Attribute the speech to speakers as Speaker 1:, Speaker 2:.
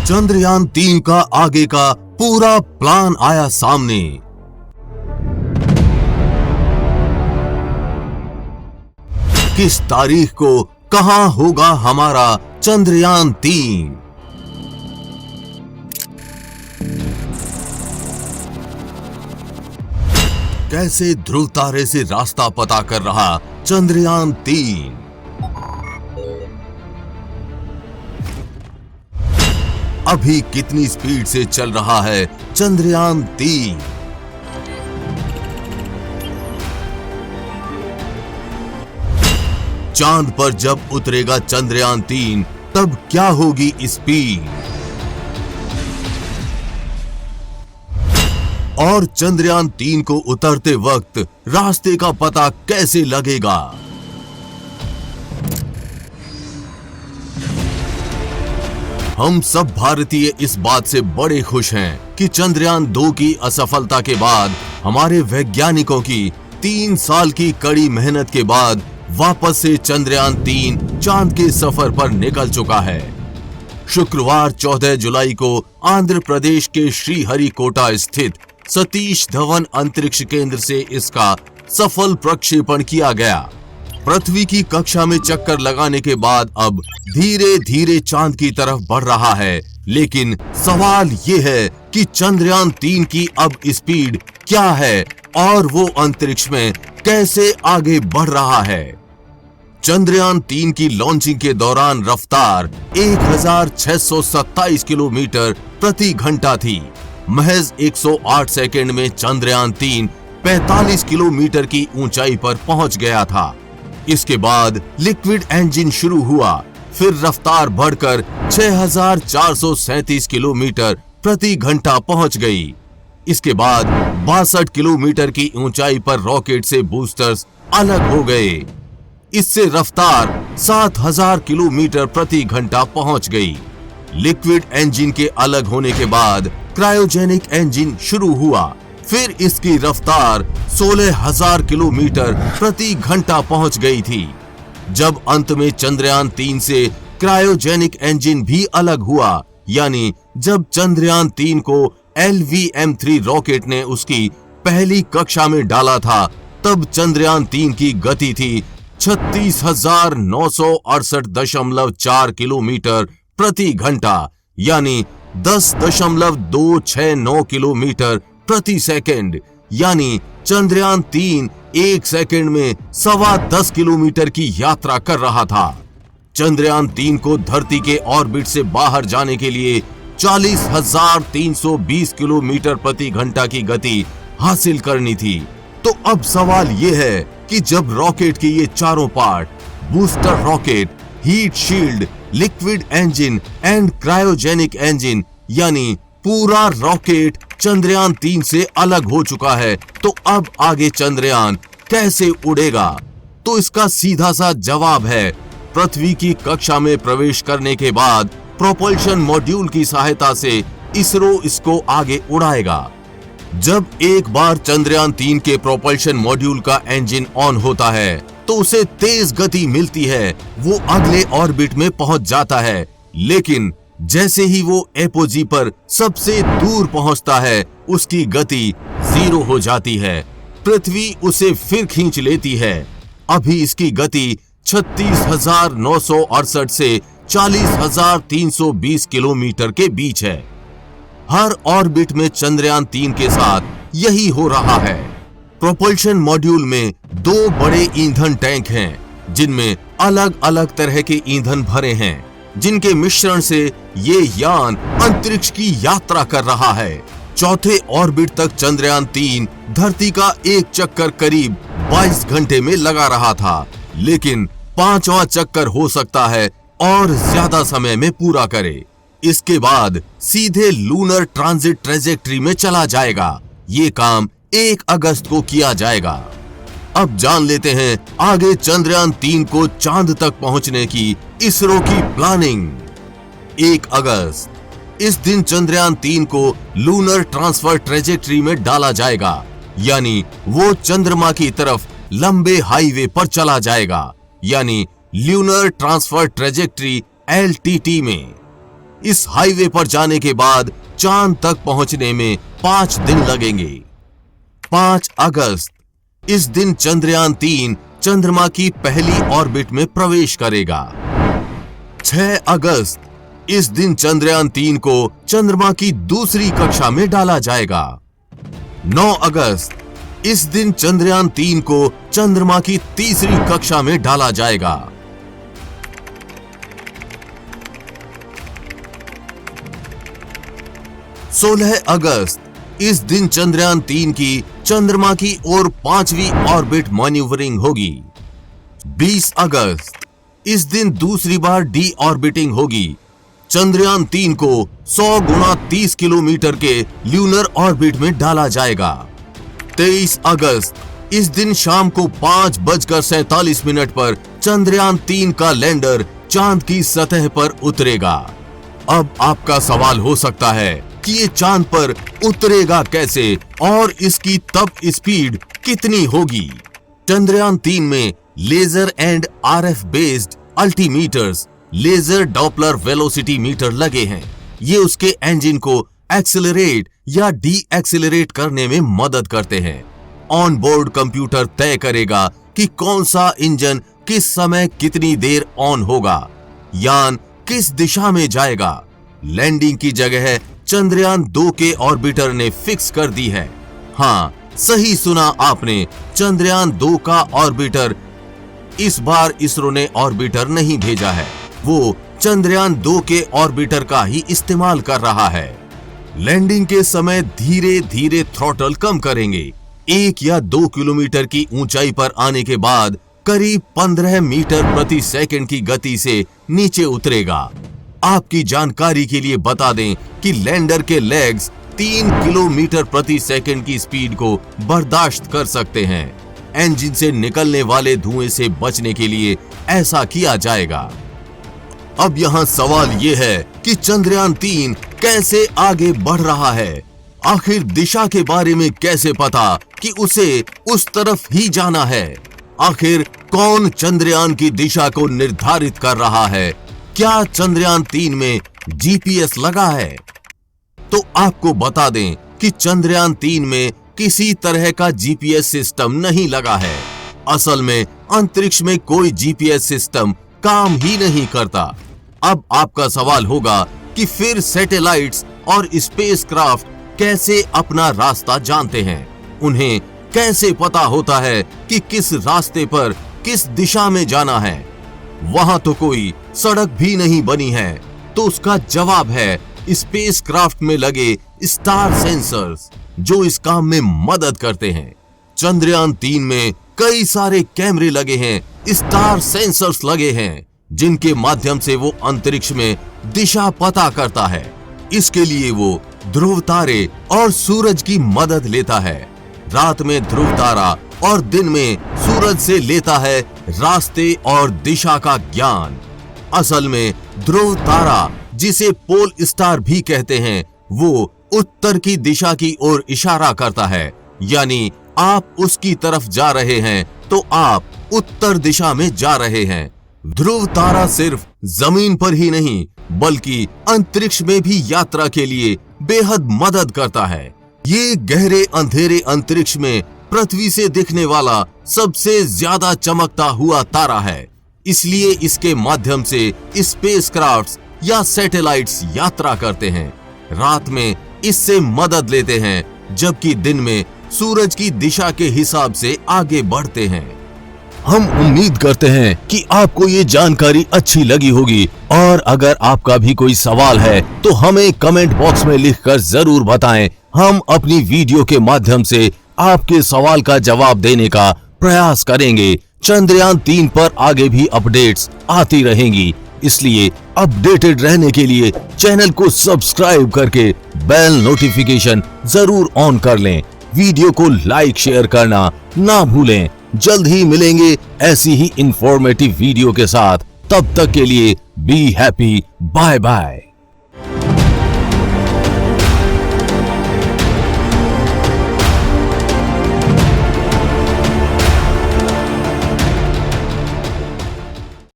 Speaker 1: चंद्रयान-3 का आगे का पूरा प्लान आया सामने। किस तारीख को कहां होगा हमारा चंद्रयान-3? कैसे ध्रुव तारे से रास्ता पता कर रहा चंद्रयान-3? अभी कितनी स्पीड से चल रहा है चंद्रयान-3? चांद पर जब उतरेगा चंद्रयान-3 तब क्या होगी स्पीड? और चंद्रयान-3 को उतरते वक्त रास्ते का पता कैसे लगेगा? हम सब भारतीय इस बात से बड़े खुश हैं कि चंद्रयान-2 की असफलता के बाद हमारे वैज्ञानिकों की 3 साल की कड़ी मेहनत के बाद वापस से चंद्रयान-3 चांद के सफर पर निकल चुका है। शुक्रवार 14 जुलाई को आंध्र प्रदेश के श्रीहरिकोटा स्थित सतीश धवन अंतरिक्ष केंद्र से इसका सफल प्रक्षेपण किया गया। पृथ्वी की कक्षा में चक्कर लगाने के बाद अब धीरे धीरे चांद की तरफ बढ़ रहा है, लेकिन सवाल ये है कि चंद्रयान-3 की अब स्पीड क्या है और वो अंतरिक्ष में कैसे आगे बढ़ रहा है। चंद्रयान-3 की लॉन्चिंग के दौरान रफ्तार 1627 किलोमीटर प्रति घंटा थी। महज 108 सेकंड में चंद्रयान-3 45 किलोमीटर की ऊंचाई पर पहुंच गया था। इसके बाद लिक्विड इंजन शुरू हुआ, फिर रफ्तार बढ़कर 6437 किलोमीटर प्रति घंटा पहुंच गई। इसके बाद 62 किलोमीटर की ऊंचाई पर रॉकेट से बूस्टर्स अलग हो गए। इससे रफ्तार 7000 किलोमीटर प्रति घंटा पहुंच गई। लिक्विड इंजन के अलग होने के बाद क्रायोजेनिक इंजन शुरू हुआ, फिर इसकी रफ्तार 16000 किलोमीटर प्रति घंटा पहुंच गई थी। जब अंत में चंद्रयान-3 से क्रायोजेनिक इंजन भी अलग हुआ, यानी जब चंद्रयान-3 को LVM-3 रॉकेट ने उसकी पहली कक्षा में डाला था, तब चंद्रयान-3 की गति थी 36,968.4 किलोमीटर प्रति घंटा, यानी 10.269 किलोमीटर प्रति सेकंड। यानी चंद्रयान-3 एक सेकंड में 10.25 किलोमीटर की यात्रा कर रहा था। चंद्रयान-3 को धरती के ऑर्बिट से बाहर जाने के लिए 40,320 किलोमीटर प्रति घंटा की गति हासिल करनी थी। तो अब सवाल यह है कि जब रॉकेट के ये चारों part, booster rocket, heat shield, liquid engine and cryogenic engine, यानी पूरा रॉकेट चंद्रयान-3 से अलग हो चुका है, तो अब आगे चंद्रयान कैसे उड़ेगा? तो इसका सीधा सा जवाब है, पृथ्वी की कक्षा में प्रवेश करने के बाद प्रोपल्शन मॉड्यूल की सहायता से इसरो इसको आगे उड़ाएगा। जब एक बार चंद्रयान-3 के प्रोपल्शन मॉड्यूल का इंजन ऑन होता है तो उसे तेज गति मिलती है, वो अगले ऑर्बिट में पहुंच जाता है। लेकिन जैसे ही वो एपोजी पर सबसे दूर पहुंचता है, उसकी गति 0 हो जाती है। पृथ्वी उसे फिर खींच लेती है। अभी इसकी गति 36,968 से 40,320 किलोमीटर के बीच है। हर ऑर्बिट में चंद्रयान-3 के साथ यही हो रहा है। प्रोपल्शन मॉड्यूल में 2 बड़े ईंधन टैंक हैं, जिनमें अलग अलग तरह के ईंधन भरे हैं, जिनके मिश्रण से ये यान अंतरिक्ष की यात्रा कर रहा है। चौथे ऑर्बिट तक चंद्रयान-3 धरती का एक चक्कर करीब 22 घंटे में लगा रहा था, लेकिन 5वां चक्कर हो सकता है और ज्यादा समय में पूरा करे। इसके बाद सीधे लूनर ट्रांजिट ट्रेजेक्ट्री में चला जाएगा। ये काम 1 अगस्त को किया जाएगा। अब जान लेते हैं आगे चंद्रयान-3 को चांद तक पहुंचने की इसरो की प्लानिंग। 1 अगस्त, इस दिन चंद्रयान-3 को लूनर ट्रांसफर ट्रेजेक्ट्री में डाला जाएगा, यानी वो चंद्रमा की तरफ लंबे हाईवे पर चला जाएगा, यानी ल्यूनर ट्रांसफर ट्रेजेक्ट्री LTT में। इस हाईवे पर जाने के बाद चांद तक पहुंचने में 5 दिन लगेंगे। 5 अगस्त, इस दिन चंद्रयान 3 चंद्रमा की पहली ऑर्बिट में प्रवेश करेगा। 6 अगस्त, इस दिन चंद्रयान 3 को चंद्रमा की दूसरी कक्षा में डाला जाएगा। 9 अगस्त, इस दिन चंद्रयान 3 को चंद्रमा की तीसरी कक्षा में डाला जाएगा। 16 अगस्त, इस दिन चंद्रयान 3 की चंद्रमा की ओर 5वीं ऑर्बिट मैन्यूवरिंग होगी। 20 अगस्त, इस दिन दूसरी बार डी ऑर्बिटिंग होगी। चंद्रयान 3 को 100 गुना 30 किलोमीटर के ल्यूनर ऑर्बिट में डाला जाएगा। 23 अगस्त, इस दिन शाम को 5:47 पर चंद्रयान 3 का लैंडर चांद की सतह पर उतरेगा। अब आपका सवाल हो सकता है कि ये चांद पर उतरेगा कैसे और इसकी तब स्पीड कितनी होगी। चंद्रयान 3 में laser and RF based altimeters, laser Doppler velocity meter लगे हैं। ये उसके इंजन को एक्सेलरेट या डी एक्सेलरेट करने में मदद करते हैं। ऑन बोर्ड कंप्यूटर तय करेगा कि कौन सा इंजन किस समय कितनी देर ऑन होगा, यान किस दिशा में जाएगा। लैंडिंग की जगह चंद्रयान 2 के ऑर्बिटर ने फिक्स कर दी है। हाँ, सही सुना आपने, चंद्रयान 2 का ऑर्बिटर। इस बार इसरो ने ऑर्बिटर नहीं भेजा है, वो चंद्रयान 2 के ऑर्बिटर का ही इस्तेमाल कर रहा है। लैंडिंग के समय धीरे धीरे थ्रॉटल कम करेंगे। 1 या 2 किलोमीटर की ऊंचाई पर आने के बाद करीब 15 मीटर प्रति सेकंड की गति से नीचे उतरेगा। आपकी जानकारी के लिए बता दें कि लैंडर के लेग्स 3 किलोमीटर प्रति सेकंड की स्पीड को बर्दाश्त कर सकते हैं। इंजन से निकलने वाले धुएं से बचने के लिए ऐसा किया जाएगा। अब यहाँ सवाल ये है कि चंद्रयान 3 कैसे आगे बढ़ रहा है। आखिर दिशा के बारे में कैसे पता कि उसे उस तरफ ही जाना है। आखिर कौन चंद्रयान की दिशा को निर्धारित कर रहा है। क्या चंद्रयान 3 में जीपीएस लगा है? तो आपको बता दें कि चंद्रयान 3 में किसी तरह का जीपीएस सिस्टम नहीं लगा है। असल में अंतरिक्ष में कोई जीपीएस सिस्टम काम ही नहीं करता। अब आपका सवाल होगा कि फिर सैटेलाइट्स और स्पेसक्राफ्ट कैसे अपना रास्ता जानते हैं। उन्हें कैसे पता होता है कि किस रास्ते पर किस दिशा में जाना है। वहां तो कोई सड़क भी नहीं बनी है। तो उसका जवाब है स्पेसक्राफ्ट में लगे स्टार सेंसर्स, जो इस काम में मदद करते हैं। चंद्रयान 3 में कई सारे कैमरे लगे हैं, स्टार सेंसर्स लगे हैं, जिनके माध्यम से वो अंतरिक्ष में दिशा पता करता है। इसके लिए वो ध्रुव तारे और सूरज की मदद लेता है। रात में ध्रुव तारा और दिन में सूरज से लेता है रास्ते और दिशा का ज्ञान। असल में ध्रुव तारा, जिसे पोल स्टार भी कहते हैं, वो उत्तर की दिशा की ओर इशारा करता है। यानी आप उसकी तरफ जा रहे हैं तो आप उत्तर दिशा में जा रहे हैं। ध्रुव तारा सिर्फ जमीन पर ही नहीं बल्कि अंतरिक्ष में भी यात्रा के लिए बेहद मदद करता है। ये गहरे अंधेरे अंतरिक्ष में पृथ्वी से दिखने वाला सबसे ज्यादा चमकता हुआ तारा है। इसलिए इसके माध्यम से स्पेसक्राफ्ट्स या सैटेलाइट्स यात्रा करते हैं। रात में इससे मदद लेते हैं, जबकि दिन में सूरज की दिशा के हिसाब से आगे बढ़ते हैं। हम उम्मीद करते हैं कि आपको ये जानकारी अच्छी लगी होगी, और अगर आपका भी कोई सवाल है तो हमें कमेंट बॉक्स में लिखकर जरूर बताएं। हम अपनी वीडियो के माध्यम से आपके सवाल का जवाब देने का प्रयास करेंगे। चंद्रयान 3 पर आगे भी अपडेट्स आती रहेंगी, इसलिए अपडेटेड रहने के लिए चैनल को सब्सक्राइब करके बेल नोटिफिकेशन जरूर ऑन कर लें। वीडियो को लाइक शेयर करना ना भूलें। जल्द ही मिलेंगे ऐसी ही इंफॉर्मेटिव वीडियो के साथ। तब तक के लिए बी हैप्पी, बाय बाय।